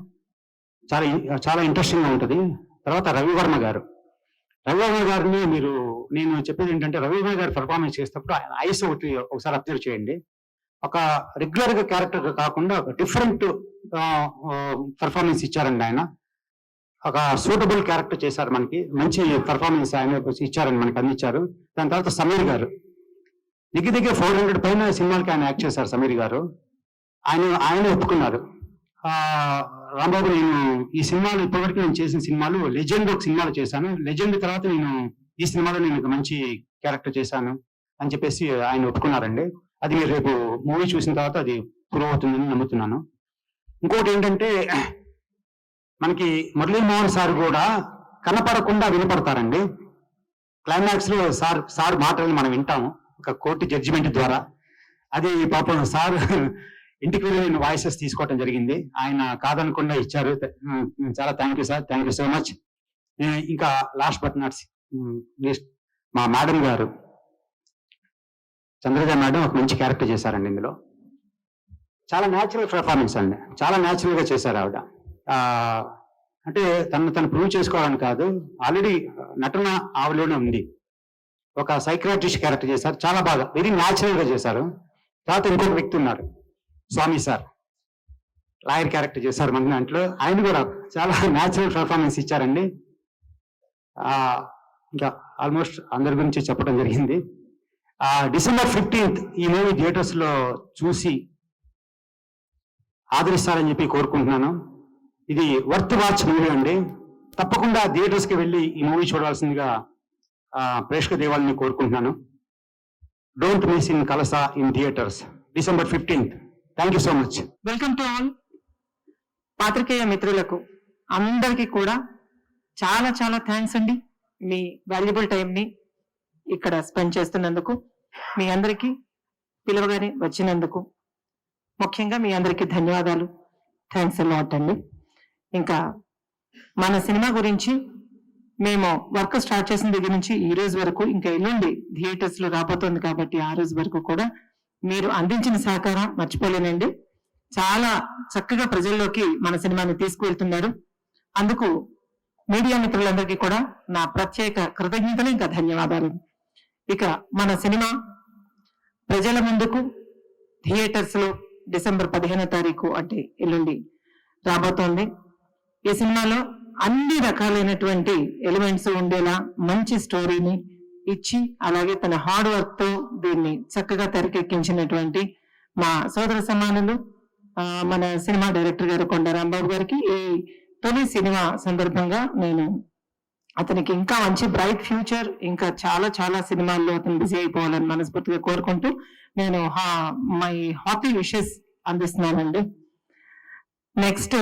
చాలా చాలా ఇంట్రెస్టింగ్ గా ఉంటుంది. తర్వాత రవివర్మ గారిని నేను చెప్పేది ఏంటంటే, రవివర్మ గారు పర్ఫార్మెన్స్ చేసేటప్పుడు ఆయన ఐస్ ఒకసారి అబ్జర్వ్ చేయండి. ఒక రెగ్యులర్ గా క్యారెక్టర్ కాకుండా ఒక డిఫరెంట్ పర్ఫార్మెన్స్ ఇచ్చారండి ఆయన. ఒక సూటబుల్ క్యారెక్టర్ చేశారు, మనకి మంచి పర్ఫార్మెన్స్ ఆయన ఇచ్చారని మనకి అందించారు. దాని తర్వాత సమీర్ గారు దగ్గర 400 పైన సినిమాలకి ఆయన యాక్ట్ చేశారు. సమీర్ గారు ఆయన ఒప్పుకున్నారు, రాంబాబు నేను ఈ సినిమాలు ఇప్పటివరకు నేను చేసిన సినిమాలు లెజెండ్ ఒక సినిమాలో చేశాను, లెజెండ్ తర్వాత నేను ఈ సినిమాలో నేను ఒక మంచి క్యారెక్టర్ చేశాను అని చెప్పేసి ఆయన ఒప్పుకున్నారండి. అది మీరు రేపు మూవీ చూసిన తర్వాత అది ప్రూవ్ అవుతుందని నమ్ముతున్నాను. ఇంకోటి ఏంటంటే, మనకి మురళీమోహన్ సార్ కూడా కనపడకుండా వినపడతారండి. క్లైమాక్స్ లో సార్ మాటలను మనం వింటాము ఒక కోర్టు జడ్జిమెంట్ ద్వారా. అది పాపం సార్ ఇంటికి వెళ్ళి నేను వాయిసెస్ తీసుకోవడం జరిగింది, ఆయన కాదనకుండా ఇచ్చారు. చాలా thank you sir, thank you so much. ఇంకా లాస్ట్ బట్ నాట్ లీస్ట్ మా మేడం గారు, చంద్రజ మేడం ఒక మంచి క్యారెక్టర్ చేశారండి ఇందులో. చాలా న్యాచురల్ పర్ఫార్మెన్స్ అండి, చాలా న్యాచురల్ గా చేశారు ఆవిడ. అంటే తను ప్రూవ్ చేసుకోవాలని కాదు, ఆల్రెడీ నటన ఆవిడలోనే ఉంది. ఒక సైక్రాటిస్ట్ క్యారెక్టర్ చేశారు, చాలా బాగా వెరీ న్యాచురల్ గా చేశారు. తర్వాత ఇంకొక వ్యక్తి ఉన్నారు, స్వామి సార్, లాయర్ క్యారెక్టర్ చేశారు మన దాంట్లో. ఆయన కూడా చాలా న్యాచురల్ పర్ఫార్మెన్స్ ఇచ్చారండి. ఇంకా ఆల్మోస్ట్ అందరి గురించి చెప్పడం జరిగింది. December 15th ఈ మూవీ థియేటర్స్ లో చూసి ఆదరిస్తారని చెప్పి కోరుకుంటున్నాను. ఇది వర్త్ వాచ్ మూవీ అండి, తప్పకుండా థియేటర్స్ కి వెళ్ళి ఈ మూవీ చూడాల్సిందిగా ప్రేక్షక దేవాలని కోరుకుంటున్నాను. Don't miss in కలసా in theatres December 15th. Thank you so much. Welcome to all. పాత్రికేయ మిత్రులకు అందరికీ కూడా చాలా చాలా థ్యాంక్స్ అండి, మీ వాల్యుబుల్ టైంని ఇక్కడ స్పెండ్ చేస్తున్నందుకు, మీ అందరికీ పిలువగానే వచ్చినందుకు ముఖ్యంగా మీ అందరికీ ధన్యవాదాలు. థ్యాంక్స్ అలాట్ అండి. ఇంకా మన సినిమా గురించి మేము వర్క్ స్టార్ట్ చేసిన దగ్గర నుంచి ఈ రోజు వరకు, ఇంకా ఎల్లుండి థియేటర్స్ లో రాబోతోంది కాబట్టి ఆ రోజు వరకు కూడా మీరు అందించిన సహకారం మర్చిపోలేనండి. చాలా చక్కగా ప్రజల్లోకి మన సినిమాని తీసుకువెళ్తున్నారు. అందుకు మీడియా మిత్రులందరికీ కూడా నా ప్రత్యేక కృతజ్ఞతలు, ఇంకా ధన్యవాదాలు. ఇక మన సినిమా ప్రజల ముందుకు థియేటర్స్ లో December 15వ తారీఖు అంటే ఎల్లుండి రాబోతోంది. ఈ సినిమాలో అన్ని రకాలైనటువంటి ఎలిమెంట్స్ ఉండేలా మంచి స్టోరీని ఇచ్చి, అలాగే తన హార్డ్ వర్క్ తో దీన్ని చక్కగా తెరకెక్కించినటువంటి మా సోదర సమానులు మన సినిమా డైరెక్టర్ గారు కొండ రాంబాబు గారికి ఈ తొలి సినిమా సందర్భంగా నేను అతనికి ఇంకా మంచి బ్రైట్ ఫ్యూచర్, ఇంకా చాలా చాలా సినిమాల్లో అతను బిజీ అయిపోవాలని మనస్ఫూర్తిగా కోరుకుంటూ నేను మై హాపీ విషెస్ అందిస్తున్నానండి. నెక్స్ట్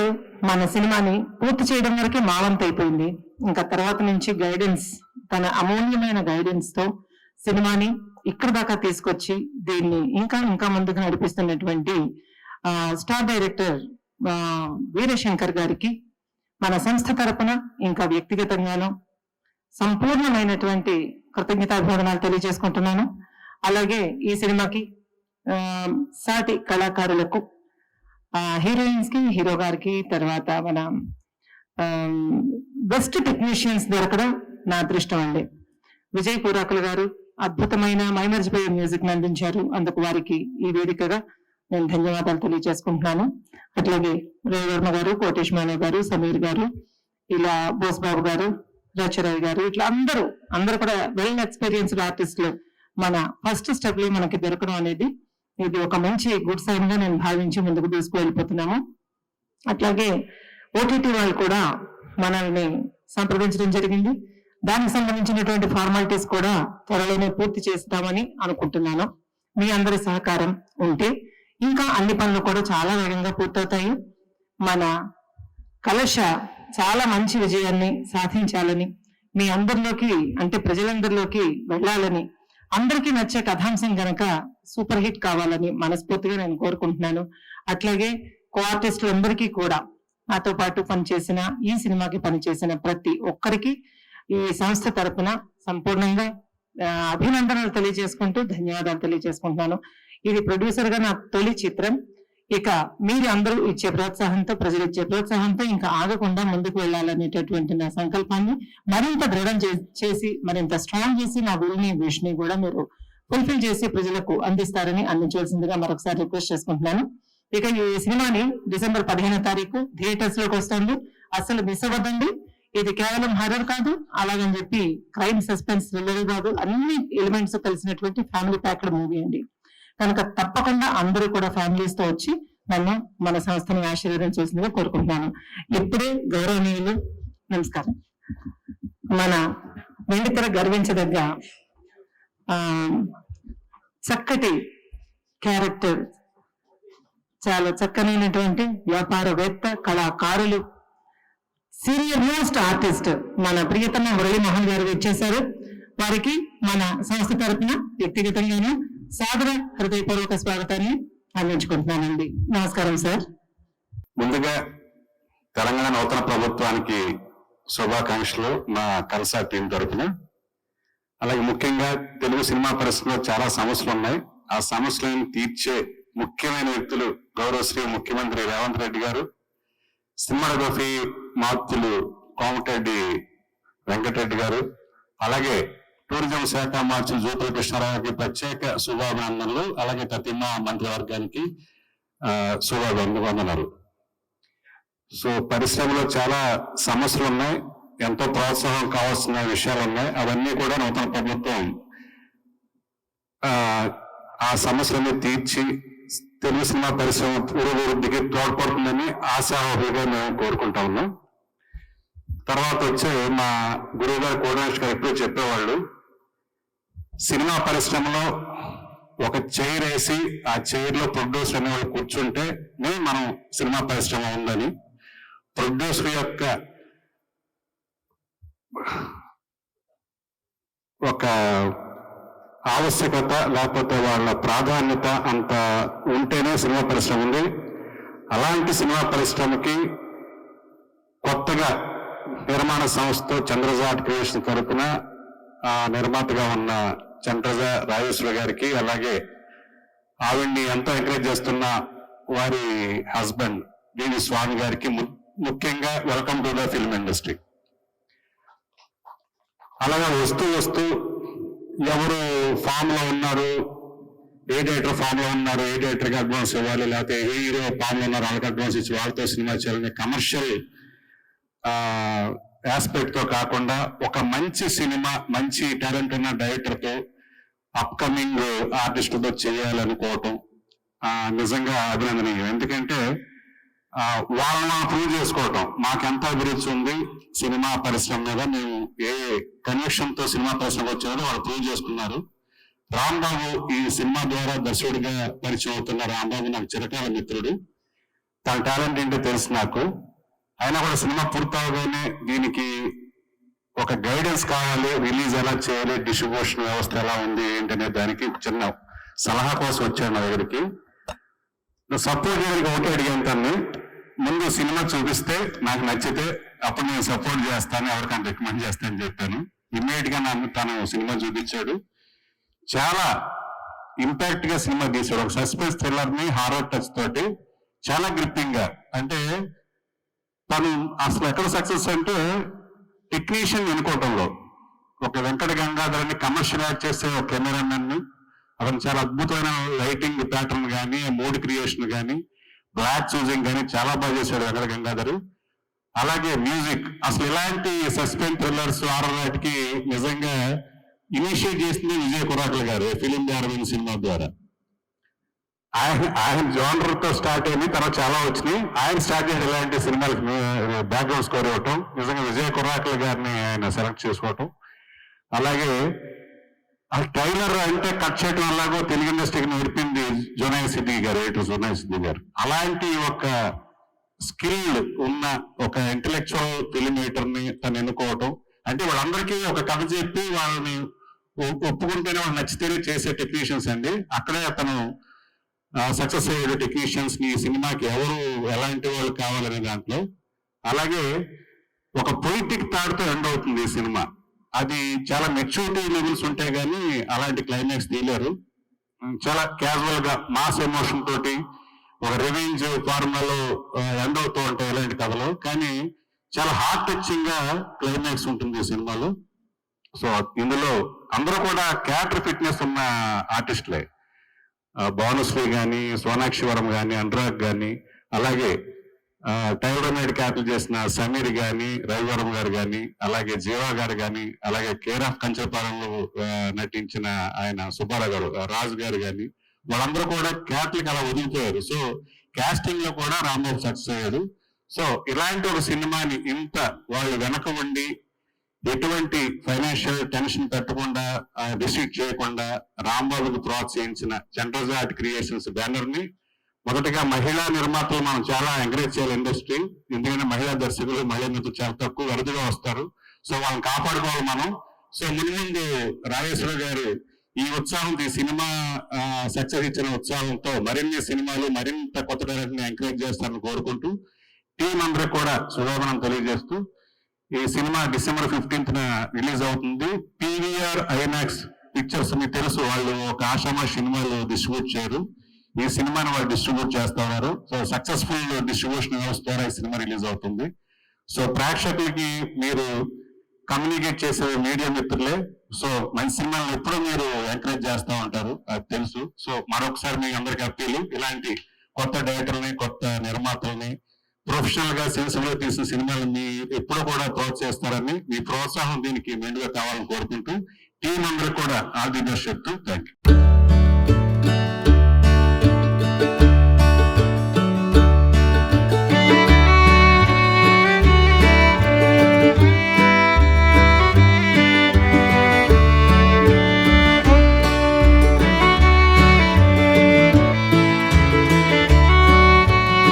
మన సినిమాని పూర్తి చేయడం వరకే మా వంతు అయిపోయింది. ఇంకా తర్వాత నుంచి గైడెన్స్, తన అమూల్యమైన గైడెన్స్ తో సినిమాని ఇక్కడ దాకా తీసుకొచ్చి దీన్ని ఇంకా ఇంకా ముందుకు నడిపిస్తున్నటువంటి స్టార్ డైరెక్టర్ వీరశంకర్ గారికి మన సంస్థ తరపున ఇంకా వ్యక్తిగతంగాను సంపూర్ణమైనటువంటి కృతజ్ఞతాభివందనాలు తెలియజేసుకుంటున్నాను. అలాగే ఈ సినిమాకి సాటి కళాకారులకు, హీరోయిన్స్ కి, హీరో గారికి, తర్వాత మన బెస్ట్ టెక్నీషియన్స్ దొరకడం నా అదృష్టం అండి. విజయ్ పూరాకుల గారు అద్భుతమైన మైమర్చిపోయే మ్యూజిక్ ని అందించారు. అందుకు వారికి ఈ వేదికగా నేను ధన్యవాదాలు తెలియజేసుకుంటున్నాను. అట్లాగే రవివర్మ గారు, కోటేష్ మానే గారు, సమీర్ గారు, ఇలా బోస్ బాబు గారు, రచరవి గారు, ఇట్లా అందరూ కూడా వెల్ ఎక్స్పీరియన్స్డ్ ఆర్టిస్టులు మన ఫస్ట్ స్టెప్ లో మనకి దొరకడం అనేది ఇది ఒక మంచి గుడ్ సైన్ గా నేను భావించి ముందుకు తీసుకువెళ్ళిపోతున్నాము. అట్లాగే ఓటీటీ వాళ్ళు కూడా మనల్ని సంప్రదించడం జరిగింది. దానికి సంబంధించినటువంటి ఫార్మాలిటీస్ కూడా త్వరలోనే పూర్తి చేస్తామని అనుకుంటున్నాను. మీ అందరి సహకారం ఉంటే ఇంకా అన్ని పనులు కూడా చాలా వేగంగా పూర్తవుతాయి. మన కలశ చాలా మంచి విజయాన్ని సాధించాలని, మీ అందరిలోకి అంటే ప్రజలందరిలోకి వెళ్ళాలని, అందరికీ నచ్చే కథాంశం గనక సూపర్ హిట్ కావాలని మనస్ఫూర్తిగా నేను కోరుకుంటున్నాను. అట్లాగే కో ఆర్టిస్టులందరికీ కూడా నాతో పాటు పనిచేసిన, ఈ సినిమాకి పనిచేసిన ప్రతి ఒక్కరికి ఈ సంస్థ తరపున సంపూర్ణంగా అభినందనలు తెలియజేసుకుంటూ ధన్యవాదాలు తెలియజేసుకుంటున్నాను. ఇది ప్రొడ్యూసర్ గా నా తొలి చిత్రం. ఇక మీరు అందరూ ఇచ్చే ప్రోత్సాహంతో, ప్రజలు ఇచ్చే ప్రోత్సాహంతో ఇంకా ఆగకుండా ముందుకు వెళ్ళాలనేటటువంటి నా సంకల్పాన్ని మరింత దృఢం చేసి, మరింత స్ట్రాంగ్ చేసి, నా విల్ని విష్ని కూడా మీరు ఫుల్ఫిల్ చేసి ప్రజలకు అందించవలసిందిగా మరొకసారి రిక్వెస్ట్ చేసుకుంటున్నాను. ఇక ఈ సినిమాని December 15వ తారీఖు థియేటర్స్ లోకి వస్తుంది. అసలు మిస్ అవ్వదండి. ఇది కేవలం హర్రర్ కాదు, అలాగని చెప్పి క్రైమ్, సస్పెన్స్, థ్రిల్లర్ కాదు, అన్ని ఎలిమెంట్స్ కలిసినటువంటి ఫ్యామిలీ ప్యాక్డ్ మూవీ అండి. కనుక తప్పకుండా అందరూ కూడా ఫ్యామిలీస్ తో వచ్చి నన్ను, మన సంస్థను ఆశీర్వదించవలసిందిగా కోరుకుంటున్నాను. ఇప్పుడే గౌరవనీయులు, నమస్కారం, మన వెండితెర గర్వించదగ్గ చక్కటి క్యారెక్టర్, చాలా చక్కనైనటువంటి వ్యాపారవేత్త, కళాకారులు, సీనియర్ మోస్ట్ ఆర్టిస్ట్ మన ప్రియతమ మురళీమోహన్ గారు వచ్చేశారు. వారికి మన సంస్థ తరఫున వ్యక్తిగతంగాను సాదర హృదయపూర్వక స్వాగతాన్ని అందించుకుంటున్నానండి. నమస్కారం సార్. ముందుగా తెలంగాణ నూతన ప్రభుత్వానికి శుభాకాంక్షలు మా కల్సా టీం తరఫున. అలాగే ముఖ్యంగా తెలుగు సినిమా పరిశ్రమలో చాలా సమస్యలు ఉన్నాయి. ఆ సమస్యలను తీర్చే ముఖ్యమైన వ్యక్తులు గౌరవశ్రీ ముఖ్యమంత్రి రేవంత్ రెడ్డి గారు, సినిమాటోగ్రఫీ మాతులు కోమటిరెడ్డి వెంకటరెడ్డి గారు, అలాగే టూరిజం శాఖ మార్చులు జూపల్లి కృష్ణారావుకి ప్రత్యేక శుభాభినందనలు, అలాగే ప్రతి మా మంత్రివర్గానికి శుభాభివందనాలు. సో పరిశ్రమలో చాలా సమస్యలు ఉన్నాయి, ఎంతో ప్రోత్సాహం కావాల్సిన విషయాలు ఉన్నాయి. అవన్నీ కూడా నూతన ప్రభుత్వం ఆ సమస్యలన్నీ తీర్చి తెలుగు సినిమా పరిశ్రమ పురోభివృద్ధికి తోడ్పడుతుందని ఆశాభావిగా మేము కోరుకుంటా ఉన్నాం. తర్వాత వచ్చే మా గురువు గారు కోడేష్ గారు ఎప్పుడూ చెప్పేవాళ్ళు, సినిమా పరిశ్రమలో ఒక చైర్ వేసి ఆ చైర్ లో ప్రొడ్యూసర్ అనే వాళ్ళు కూర్చుంటే మనం సినిమా పరిశ్రమ ఉందని, ప్రొడ్యూసర్ యొక్క ఒక ఆవశ్యకత లేకపోతే వాళ్ళ ప్రాధాన్యత అంత ఉంటేనే సినిమా పరిశ్రమ ఉంది. అలాంటి సినిమా పరిశ్రమకి కొత్తగా నిర్మాణ సంస్థ చంద్రజ ఆర్ట్ క్రియేషన్ తరపున నిర్మాతగా ఉన్న చంద్రజ రాజేశ్వరి గారికి, అలాగే ఆవిడ్ని ఎంతో ఎంకరేజ్ చేస్తున్న వారి హస్బెండ్ డివి స్వామి గారికి ముఖ్యంగా welcome to the film industry. అలాగే వస్తూ ఎవరు ఫామ్ లో ఉన్నారు, ఏ డైరెక్టర్ ఫామ్ లో ఉన్నారు, ఏ డైరెక్టర్ కి అడ్వాన్స్ ఇవ్వాలి, లేకపోతే ఏ హీరో ఫామ్ లో ఉన్నారు వాళ్ళకి అడ్వాన్స్ ఇచ్చి వాళ్ళతో సినిమా చేయాలని కమర్షియల్ ఆస్పెక్ట్ తో కాకుండా ఒక మంచి సినిమా, మంచి టాలెంట్ ఉన్న డైరెక్టర్ తో, అప్కమింగ్ ఆర్టిస్టులతో చేయాలనుకోవటం నిజంగా అభినందనీయం. ఎందుకంటే వాళ్ళని ప్రూవ్ చేసుకోవటం, మాకెంత అభిరుచి ఉంది సినిమా పరిశ్రమ మీద, మేము ఏ కనెక్షన్ తో సినిమా పరిశ్రమ వచ్చారో వాళ్ళు ప్రూవ్ చేసుకున్నారు. రాంబాబు ఈ సినిమా ద్వారా దర్శకుడిగా పరిచయం అవుతున్న రాంబాబు నాకు చిరకాల మిత్రుడు. తన టాలెంట్ ఏంటో తెలుసు నాకు. అయినా కూడా సినిమా పూర్తవగానే దీనికి ఒక గైడెన్స్ కావాలి, రిలీజ్ ఎలా చేయాలి, డిస్ట్రిబ్యూషన్ వ్యవస్థ ఎలా ఉంది ఏంటనే దానికి చిన్న సలహా కోసం వచ్చాను నా దగ్గరికి. సపోర్ట్ చేయడానికి ఒకటే అడిగాను తన్ని, ముందు సినిమా చూపిస్తే నాకు నచ్చితే అప్పుడు నేను సపోర్ట్ చేస్తాను, ఎవరికైనా రికమెండ్ చేస్తానని చెప్పాను. ఇమ్మీడియట్ గా నాకు తను సినిమా చూపించాడు. చాలా ఇంపాక్ట్ గా సినిమా తీశాడు. ఒక సస్పెన్స్ థ్రిల్లర్ ని హారర్ టచ్ తోటి చాలా గ్రిప్పింగ్ గా. అంటే తను అసలు ఎక్కడ సక్సెస్ అంటే టెక్నీషియన్ ఎన్నుకోవటంలో, ఒక వెంకట గంగాధర్ని కమర్షియల్ యాక్ట్ చేసే ఒక కెమెరామెన్ ని, అతను చాలా అద్భుతమైన లైటింగ్ ప్యాటర్న్ కానీ, మూడ్ క్రియేషన్ కానీ, బ్లాక్ చూసింగ్ కానీ చాలా బాగా చేశాడు వెంకట గంగాధర్. అలాగే మ్యూజిక్, అసలు ఇలాంటి సస్పెన్స్ థ్రిల్లర్స్ హారర్ వాటికి నిజంగా ఇనిషియేట్ చేసింది విజయ్ కొరాకల గారు ఫిలిం అరవింద్ సినిమా ద్వారా. ఆయన జోనర్ తో స్టార్ట్ అయింది, తర్వాత చాలా వచ్చినాయి. ఆయన స్టార్ట్ చేసిన ఇలాంటి సినిమాలకు బ్యాక్గ్రౌండ్ స్కోర్ ఇవ్వటం, నిజంగా విజయ్ కొరాకల గారిని ఆయన సెలెక్ట్ చేసుకోవటం. అలాగే ఆ ట్రైలర్ అంటే కట్ చేయడం వల్లగో తెలుగు ఇండస్ట్రీకి నేర్పింది జోనాయి సిద్దికి గారు, ఎడిటర్ జోనాయి సిద్దికి గారు. అలాంటి ఒక స్కిల్ ఉన్న ఒక ఇంటలెక్చువల్ ఫిల్మ్ మేటర్ ని తను ఎన్నుకోవటం, అంటే వాళ్ళందరికీ ఒక కథ చెప్పి వాళ్ళని ఒప్పుకుంటేనే వాళ్ళు నచ్చితేనే చేసే టెక్నీషియన్స్ అండి. అక్కడే అతను సక్సెస్ అయ్యే టెక్నీషియన్స్ ని సినిమాకి ఎవరు ఎలాంటి వాళ్ళు కావాలనే దాంట్లో. అలాగే ఒక పొలిటిక్ థాట్ తో ఎండ్ అవుతుంది ఈ సినిమా. అది చాలా మెచ్యూరిటీ లెవెల్స్ ఉంటాయి కానీ అలాంటి క్లైమాక్స్ తీయలేరు. చాలా క్యాజువల్ గా మాస్ ఎమోషన్ తోటి ఒక రివెంజ్ ఫార్ములాలో ఎండ్ అవుతూ ఉంటాయి ఇలాంటి కథలు, కానీ చాలా హార్ట్ టచింగ్ గా క్లైమాక్స్ ఉంటుంది ఈ సినిమాలో. సో ఇందులో అందరూ కూడా క్యారెక్టర్ ఫిట్నెస్ ఉన్న ఆర్టిస్టులే. భానుశ్రీ కానీ, సోనాక్షివరం కానీ, అనురాగ్ కానీ, అలాగే టైరోనైడ్ క్యారెక్టర్ చేసిన సమీర్ గాని, రవివరం గారు కానీ, అలాగే జీవా గారు కానీ, అలాగే కేర్ ఆఫ్ కంచపాలెంలో నటించిన ఆయన సుబ్బారావు గారు, రాజు గారు కానీ, వాళ్ళందరూ కూడా క్యారెక్టర్కి అలా వదిలిపోయారు. సో కాస్టింగ్ లో కూడా రాంబాబు సక్సెస్ అయ్యాడు. సో ఇలాంటి ఒక సినిమాని ఇంత వాళ్ళు వెనక ఉండి ఎటువంటి ఫైనాన్షియల్ టెన్షన్ పెట్టకుండా, రిసీట్ చేయకుండా రాంబాబుకి ప్రోత్సహించిన చంద్రజ ఆర్ట్ క్రియేషన్స్ బ్యానర్ ని మొదటగా మహిళా నిర్మాతలు మనం చాలా ఎంకరేజ్ చేయాలి ఇండస్ట్రీ. ఎందుకంటే మహిళా దర్శకులు, మహిళా నిర్మాతలు చాలా తక్కువ అరుదుగా వస్తారు. సో వాళ్ళని కాపాడుకోవాలి మనం. సో ముందు రాజేశ్వర గారు ఈ ఉత్సాహంతో, ఈ సినిమా సక్సెస్ ఇచ్చిన ఉత్సాహంతో మరిన్ని సినిమాలు, మరింత కొత్త డైరెక్టర్ ని ఎంకరేజ్ చేస్తారని కోరుకుంటూ టీం అందరికి కూడా శుభాకాంక్షలు తెలియజేస్తూ, ఈ సినిమా December 15th రిలీజ్ అవుతుంది. PVR ఐనాక్స్ పిక్చర్స్ మీకు తెలుసు, వాళ్ళు ఒక ఆషామా సినిమాలు డిస్ట్రిబ్యూట్ చేయరు. ఈ సినిమాని వాళ్ళు డిస్ట్రిబ్యూట్ చేస్తా ఉన్నారు. సో సక్సెస్ఫుల్ డిస్ట్రిబ్యూషన్ వ్యవస్థ ద్వారా ఈ సినిమా రిలీజ్ అవుతుంది. సో ప్రేక్షకులకి మీరు కమ్యూనికేట్ చేసే మీడియా మిత్రులే. సో మంచి సినిమాలను ఎప్పుడూ మీరు ఎంకరేజ్ చేస్తూ ఉంటారు, అది తెలుసు. సో మరొకసారి మీ అందరికీ అప్పీలు, ఇలాంటి కొత్త డైరెక్టర్ని, కొత్త నిర్మాతల్ని, ప్రొఫెషనల్ గా సెన్సిబుల్ గా తీసిన సినిమాలని ఎప్పుడూ కూడా ప్రోత్సహిస్తారని, మీ ప్రోత్సాహం దీనికి మెండుగా కావాలని కోరుకుంటూ టీం అందరూ కూడా ఆల్ ది బెస్ట్ చెప్తూ థ్యాంక్ యూ.